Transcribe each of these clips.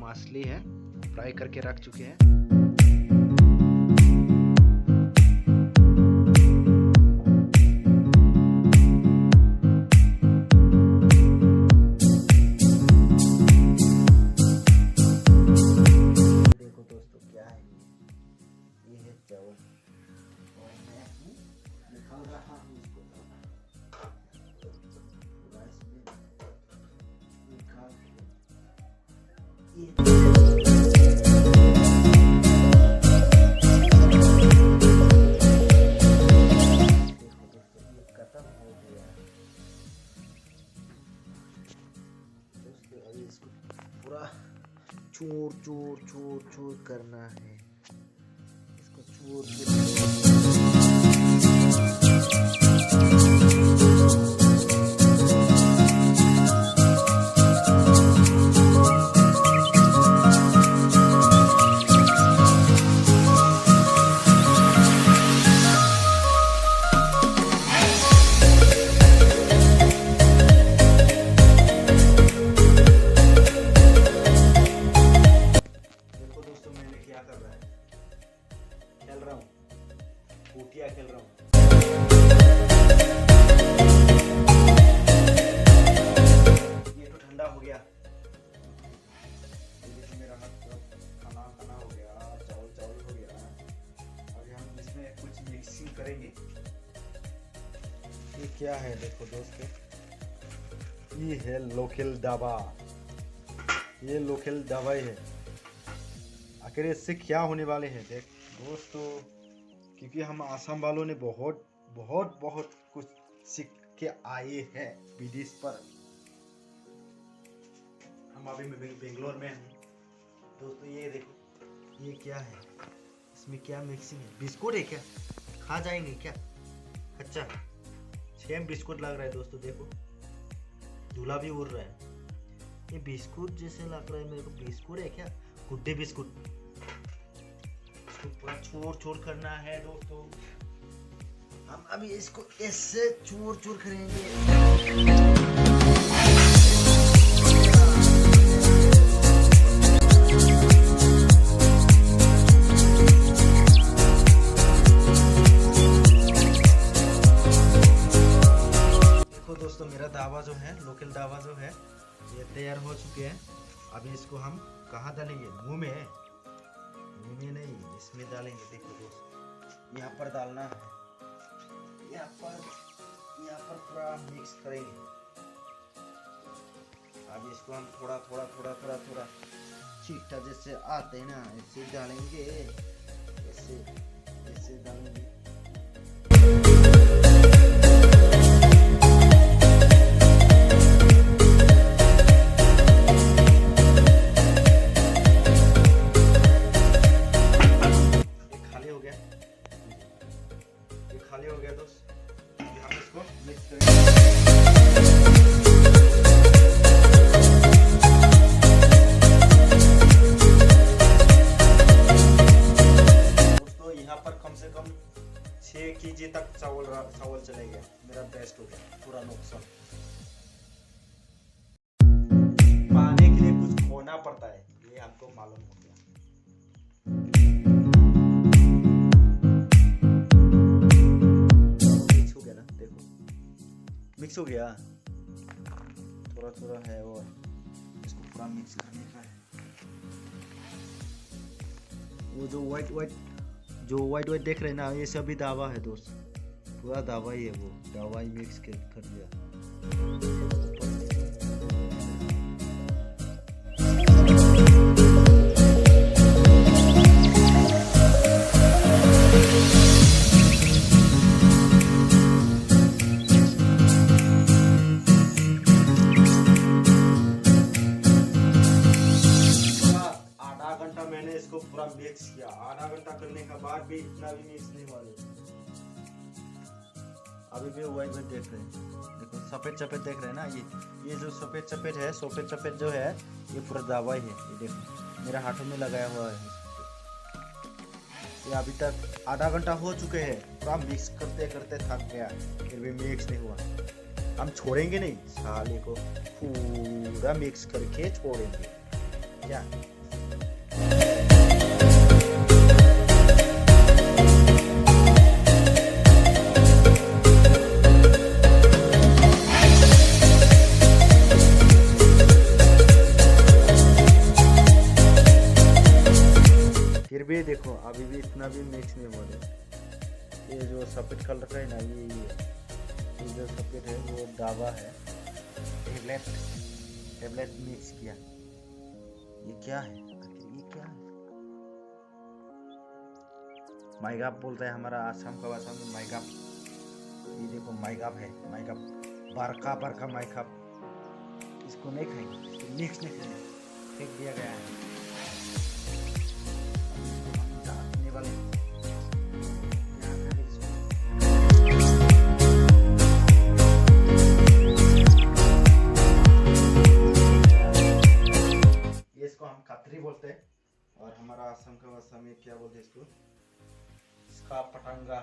मछली है, फ्राई करके रख चुके हैं। देखो दोस्तों क्या है, ये है चावल और मैं निकाल रहा हूँ इसको राइस में निकाल के देखो दोस्तों ये खत्म हो गया दोस्तों। अभी इसको पूरा चूर चूर चूर चूर करना है, इसको चूर खेल रहा हूँ, फूटिया खेल रहा हूँ। ये तो ठंडा हो गया, ये तो मेरा हाथ खाना खाना हो गया, चावल चावल हो गया। अभी हम इसमें कुछ मिक्सिंग करेंगे। ये क्या है देखो दोस्तों, ये है लोकल दवा, ये लोकल दवाई है। आखिर इससे क्या होने वाले हैं देख दोस्तों, क्योंकि हम आसाम वालों ने बहुत बहुत बहुत कुछ सीख के आए हैं विदेश पर। हम अभी बेंगलोर में हैं दोस्तों। ये देखो ये क्या है, इसमें क्या मिक्सिंग है? बिस्कुट है क्या? खा जाएंगे क्या? अच्छा सेम बिस्कुट लग रहा है दोस्तों, देखो धुला भी उड़ रहा है। ये बिस्कुट जैसे लग रहा है मेरे को। बिस्कुट है क्या? गुड्डे बिस्कुट। पूरा चूर चूर करना है दोस्तों। हम अभी इसको ऐसे चूर चूर करेंगे। देखो दोस्तों मेरा दावा जो है, लोकल दावा जो है, ये तैयार हो चुके हैं। अभी इसको हम कहाँ डालेंगे? मुंह में? मुंह में नहीं, इसमें डालेंगे। देखो दोस्तों यहाँ पर डालना है, यहाँ पर पूरा मिक्स करेंगे। अब इसको हम थोड़ा थोड़ा थोड़ा थोड़ा थोड़ा छींटा जैसे आते हैं ना, ऐसे डालेंगे, ऐसे ऐसे डालेंगे। खाली हो गया दोस्त, हम इसको मिक्स करेंगे। दोस्तों यहाँ पर कम से कम 6 kg तक चावल चले गया। मेरा बेस्ट हो गया, पूरा नुकसान। पाने के लिए कुछ खोना पड़ता है, ये हमको मालूम हो गया। मिक्स हो गया, थोड़ा थोड़ा है और इसको पूरा मिक्स करने का है। वो जो वाइट देख रहे हैं ना, ये सभी दावा है दोस्त, पूरा दावा ही है। वो दवाई मिक्स कर दिया। इसको पूरा मिक्स किया। आधा घंटा करने के बाद भी इतना भी मिक्स नहीं हुआ। अभी भी व्हाइट देख रहे हैं, देखो सफेद सफेद देख रहे हैं ना। ये जो सफेद सफेद है, सफेद सफेद जो है, ये पूरा दवाई है। ये देखो मेरे हाथों में लगाया हुआ है। ये अभी तक आधा घंटा हो चुके हैं, पूरा मिक्स करते करते थक गया, फिर भी मिक्स नहीं हुआ। हम छोड़ेंगे नहीं, साले को पूरा मिक्स करके छोड़ेंगे क्या। इतना भी मिक्स नहीं हो रहा। ये जो सफ़ेद कलर का है ना, ये जो सफ़ेद है वो डाबा है। टेबलेट मिक्स किया। ये क्या है आखिर, ये क्या है? माइगाप बोलता है हमारा आसाम का भाषा में माइगाप। ये देखो माइगाप है, माइगाप बरका बरका माइगाप। इसको नहीं खाएंगे, इसको मिक्स नहीं खाएंगे, फेंक दिया गया है। डालने वाले ये, इसको हम कतरी बोलते हैं और हमारा आसाम का भाषा में क्या बोलते हैं इसको, इसका पटंगा।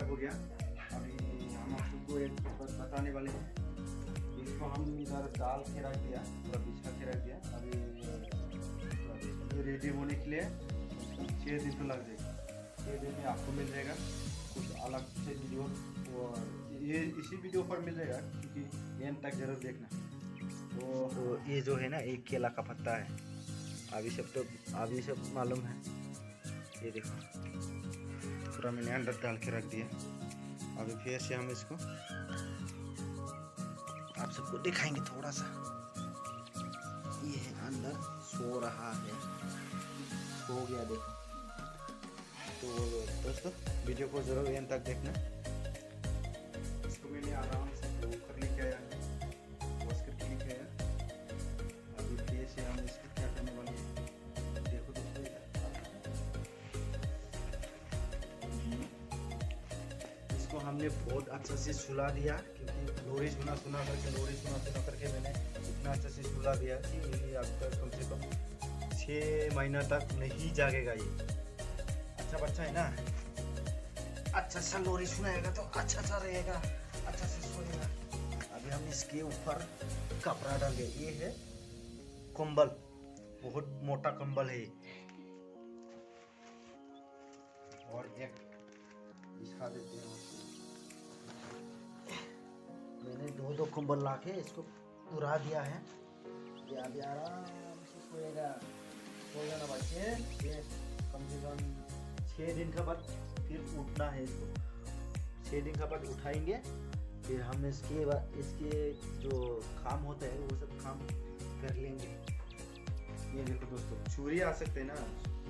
हो गया। अभी हम आपको एक बात बताने वाले हैं। इसको हम इधर डाल के रख दिया, पूरा बिछा के रख दिया। अभी ये रेडी होने के लिए 6 दिन तो लग जाएगा। 6 दिन में आपको मिल जाएगा कुछ अलग से वीडियो, और ये इसी वीडियो पर मिल जाएगा, क्योंकि एंड तक जरूर देखना। तो ये जो है ना, एक केला का पत्ता है। अभी सब मालूम है। ये देखो पूरा मैंने अंदर डाल के रख दिया। अभी फिर से हम इसको आप सबको दिखाएंगे थोड़ा सा। ये है अंदर सो रहा है, सो गया देखो। तो दोस्तों वीडियो को जरूर एंड तक देखना। इसको मैंने आराम से धो कर लेके आया, वॉश करके लेके आया। अभी फिर से हम इसको क्या करने वाले हैं, देखो दोस्तों। इसको हमने बहुत अच्छा से सुला दिया, क्योंकि लोरी सुना करके मैंने इतना अच्छा से सुला दिया कि ये अब तक कम से कम 6 महीना तक नहीं जागेगा। ये अच्छा बच्चा है ना, अच्छा सा लोरी सुनाएगा तो अच्छा सा रहेगा, अच्छा से सोएगा। अभी हम इसके ऊपर कपड़ा डालेंगे। ये है कंबल, बहुत मोटा कंबल है। और एक दिखा देते हैं, मैंने 2 कंबल लाके इसको उड़ा दिया है। ये अभी आराम से सोएगा ना बच्चे। ये कम से कम 6 दिन का बाद फिर उठना है इसको। 6 दिन का बाद उठाएंगे, फिर हम इसके जो काम होता है वो सब काम कर लेंगे। ये देखो दोस्तों, चोरी आ सकते हैं ना,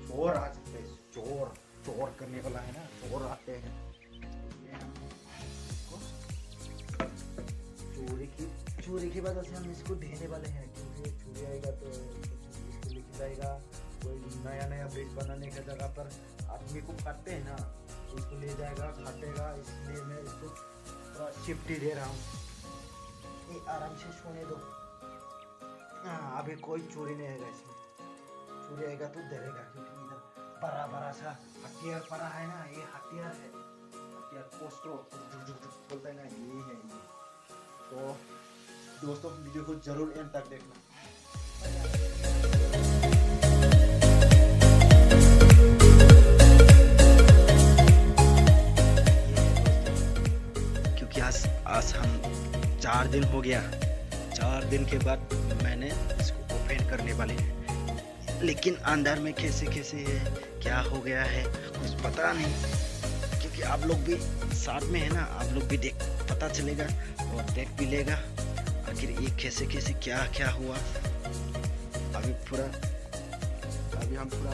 चोर आ सकते हैं। चोर करने वाला है ना, चोर आते हैं। ये हम इसको चोरी की वजह से हम इसको ढेने वाले हैं, क्योंकि चोरी आएगा तो इसको लेके जाएगा। कोई नया ब्रिज बनाने की जगह पर आदमी को काटते हैं ना, इसको ले जाएगा, काटेगा। इसलिए मैं इसको थोड़ा सेफ्टी दे रहा हूँ। ये आराम से सोने दो। हाँ, अभी कोई चोरी नहीं आएगा इसमें। चोरी आएगा तो डरेगा, क्योंकि इधर बड़ा सा हथियार पड़ा है ना। ये हथियार है, हथियार पोस्टो बोलता है ना, ये है ये। तो दोस्तों वीडियो को जरूर एंड तक देखना। क्योंकि आज हम 4 दिन हो गया, 4 दिन के बाद मैंने इसको ओपन करने वाले हैं, लेकिन अंदर में कैसे है, क्या हो गया है कुछ पता नहीं। क्योंकि आप लोग भी साथ में है ना, आप लोग भी पता चलेगा और देख भी लेगा आखिर ये कैसे क्या हुआ। अभी हम पूरा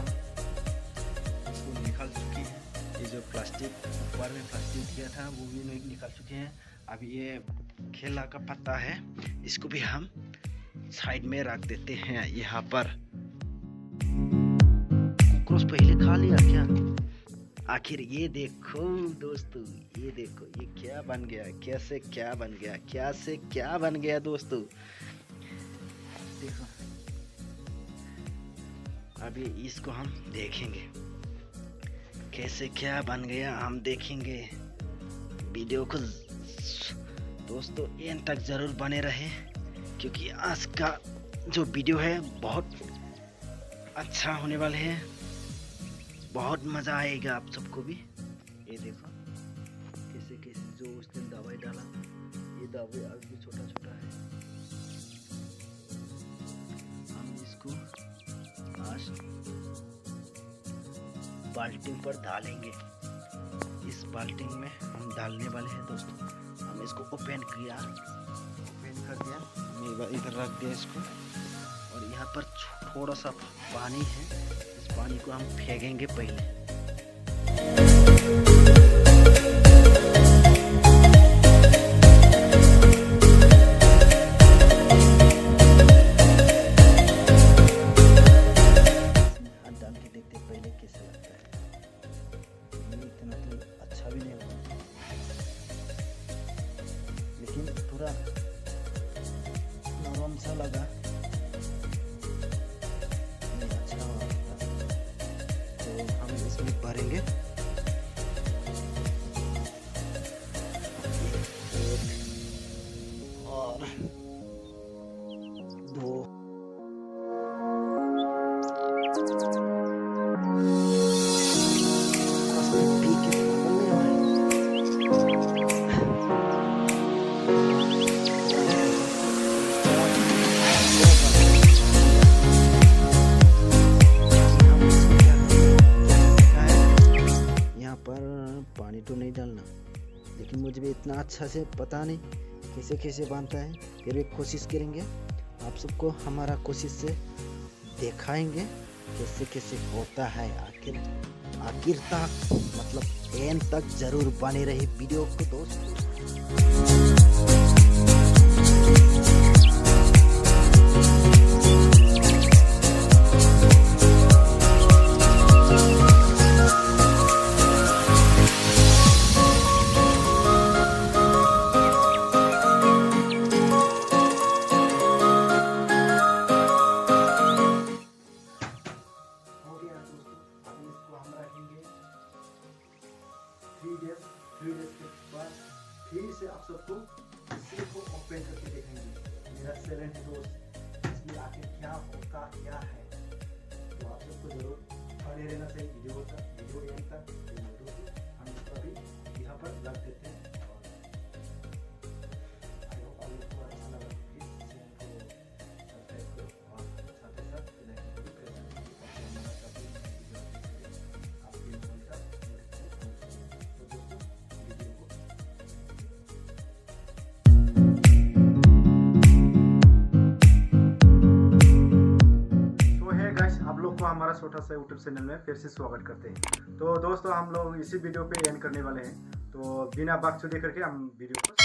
इसको निकाल चुके हैं। ये जो प्लास्टिक ऊपर में प्लास्टिक दिया था वो भी निकाल चुके हैं। अभी ये केला का पत्ता है, इसको भी हम साइड में रख देते हैं। यहाँ पर कुछ पहले खा लिया क्या? आखिर ये देखो दोस्तों, ये देखो ये क्या बन गया, कैसे क्या बन गया दोस्तों। देखो अभी इसको हम देखेंगे कैसे क्या बन गया, हम देखेंगे। वीडियो को दोस्तों एंड तक जरूर बने रहे, क्योंकि आज का जो वीडियो है बहुत अच्छा होने वाले है, बहुत मज़ा आएगा आप सबको भी। ये देखो कैसे जो उसने दवाई डाला, ये दवाई अभी छोटा है। हम इसको आज बाल्टी पर डालेंगे। इस बाल्टी में हम डालने वाले हैं दोस्तों। हम इसको ओपन कर दिया, मैं इधर रख दिया इसको, और यहाँ पर थोड़ा सा पानी है, इस पानी को हम फेंकेंगे पहले। हाथ डाल के देखते पहले कैसा लगता है। ये इतना तो अच्छा भी नहीं होगा, लेकिन थोड़ा नरम सा लगा। भरेंगे और 2 पानी तो नहीं डालना, लेकिन मुझे भी इतना अच्छा से पता नहीं कैसे बनता है। फिर भी कोशिश करेंगे, आप सबको हमारा कोशिश से दिखाएंगे कैसे होता है। आखिर तक मतलब एंड तक जरूर बने रहे वीडियो को दोस्तों। थ्री डेज के बाद फिर से आप सबको इसी को ओपन करके देखेंगे। मेरा चैलेंज है दोस्त, इसमें आखिर क्या होता क्या है, तो आप सबको जरूर बने रहना चाहिए वीडियो एंड तक। हम इसका भी यहाँ पर रख देते हैं। आई होप आप लोग को अच्छा लगा, प्लीज चैनल को सब्सक्राइब करो और साथ ही साथ बेल आइकन को भी प्रेस करें ताकि हमारा सभी वीडियो आपके फोन का को हमारा छोटा सा यूट्यूब चैनल में फिर से स्वागत करते हैं। तो दोस्तों हम लोग इसी वीडियो पे एंड करने वाले हैं, तो बिना बकचोदी करके हम वीडियो को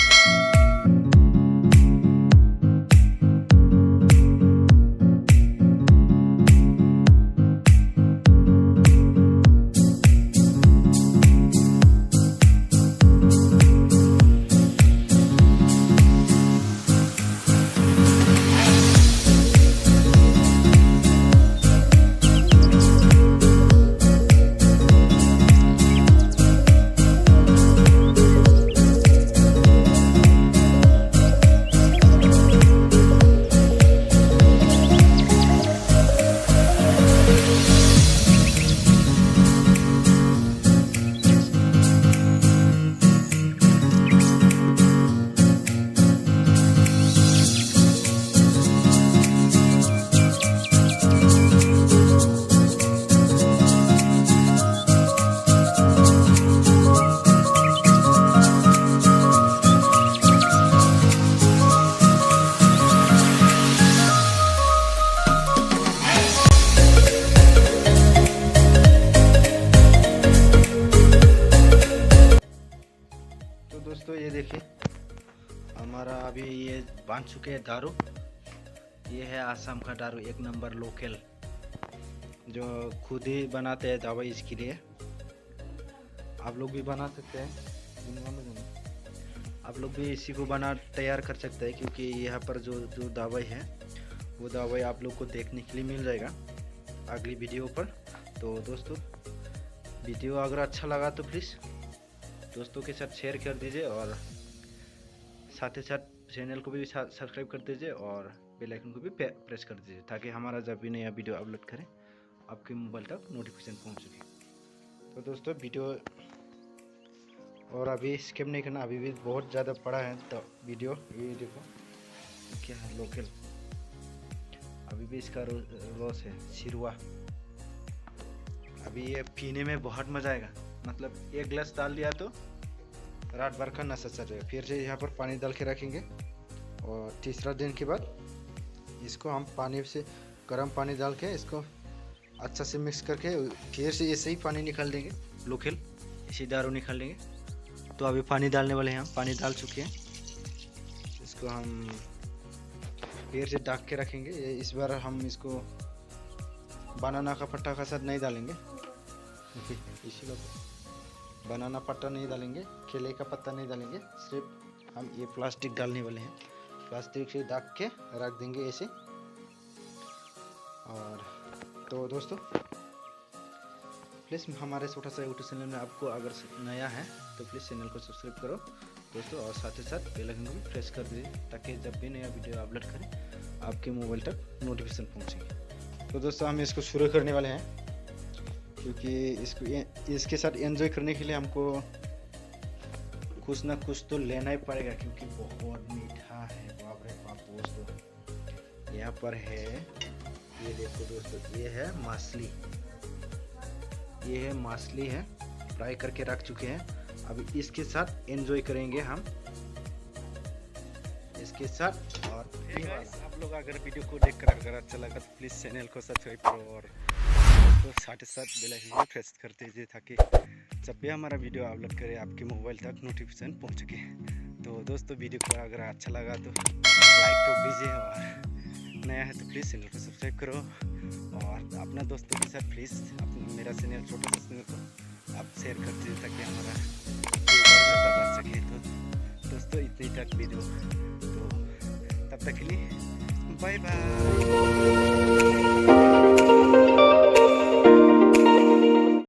बांध चुके हैं दारू। ये है आसाम का दारू, 1 नंबर लोकल, जो खुद ही बनाते हैं दवाई इसके लिए। आप लोग भी बना सकते हैं, आप लोग भी इसी को तैयार कर सकते हैं, क्योंकि यहाँ पर जो दवाई है वो दवाई आप लोग को देखने के लिए मिल जाएगा अगली वीडियो पर। तो दोस्तों, वीडियो अगर अच्छा लगा तो प्लीज़ दोस्तों के साथ शेयर कर दीजिए, और साथ ही साथ चैनल को भी सब्सक्राइब कर दीजिए और बेल आइकन को भी प्रेस कर दीजिए, ताकि हमारा जब भी नया वीडियो अपलोड करें आपके मोबाइल तक नोटिफिकेशन पहुंच सके। तो दोस्तों, वीडियो और अभी स्किप नहीं करना, अभी भी बहुत ज़्यादा पड़ा है तो वीडियो। ये देखो क्या है, लोकल, अभी भी इसका रस है सिरवा। अभी ये पीने में बहुत मज़ा आएगा, मतलब 1 गिलास डाल दिया तो रात भर का नशा चल जाएगा। फिर से यहाँ पर पानी डाल के रखेंगे, और तीसरा दिन के बाद इसको हम पानी से, गर्म पानी डाल के इसको अच्छा से मिक्स करके फिर से ऐसे ही पानी निकाल देंगे, लोकल इसी दारू निकाल देंगे। तो अभी पानी डालने वाले हैं, हम पानी डाल चुके हैं। इसको हम फिर से ढक के रखेंगे। इस बार हम इसको बनाना का पत्ता का साथ नहीं डालेंगे, इसीलिए बनाना पत्ता नहीं डालेंगे, केले का पत्ता नहीं डालेंगे, सिर्फ हम ये प्लास्टिक डालने वाले हैं। प्लास्टिक से ढक के रख देंगे ऐसे। और तो दोस्तों, प्लीज़ हमारे छोटा सा यूट्यूब चैनल में आपको अगर नया है तो प्लीज़ चैनल को सब्सक्राइब करो दोस्तों, और साथ ही साथ बेल आइकन को भी प्रेस कर दीजिए, ताकि जब भी नया वीडियो अपलोड करें आपके मोबाइल तक नोटिफिकेशन पहुँचेगी। तो दोस्तों, हम इसको शुरू करने वाले हैं, क्योंकि इसके साथ एंजॉय करने के लिए हमको कुछ ना कुछ तो लेना ही पड़ेगा, क्योंकि बहुत मीठा है। बाप रे बाप दोस्तों, यहाँ पर है, ये देखो दोस्तों, ये है मछली, ये है मछली है, फ्राई करके रख चुके हैं। अभी इसके साथ एंजॉय करेंगे हम इसके साथ। और आप लोग अगर वीडियो को देखकर अगर अच्छा लगा तो प्लीज़ चैनल को सब्सक्राइब करो, और तो साथ ही साथ बेल आइकन को प्रेस कर दीजिए, ताकि जब भी हमारा वीडियो अपलोड करें आपके मोबाइल तक नोटिफिकेशन पहुंच सके। तो दोस्तों, वीडियो को अगर अच्छा लगा तो लाइक ठोक दीजिए, और नया है तो प्लीज़ चैनल को सब्सक्राइब करो, और अपना दोस्तों के साथ प्लीज़ मेरा चैनल, छोटा सा चैनल को आप शेयर कर दीजिए, ताकि हमारा ज़्यादा बढ़ सके। तो दोस्तों, इतनी तक वीडियो, तो तब तक के लिए बाय बाय।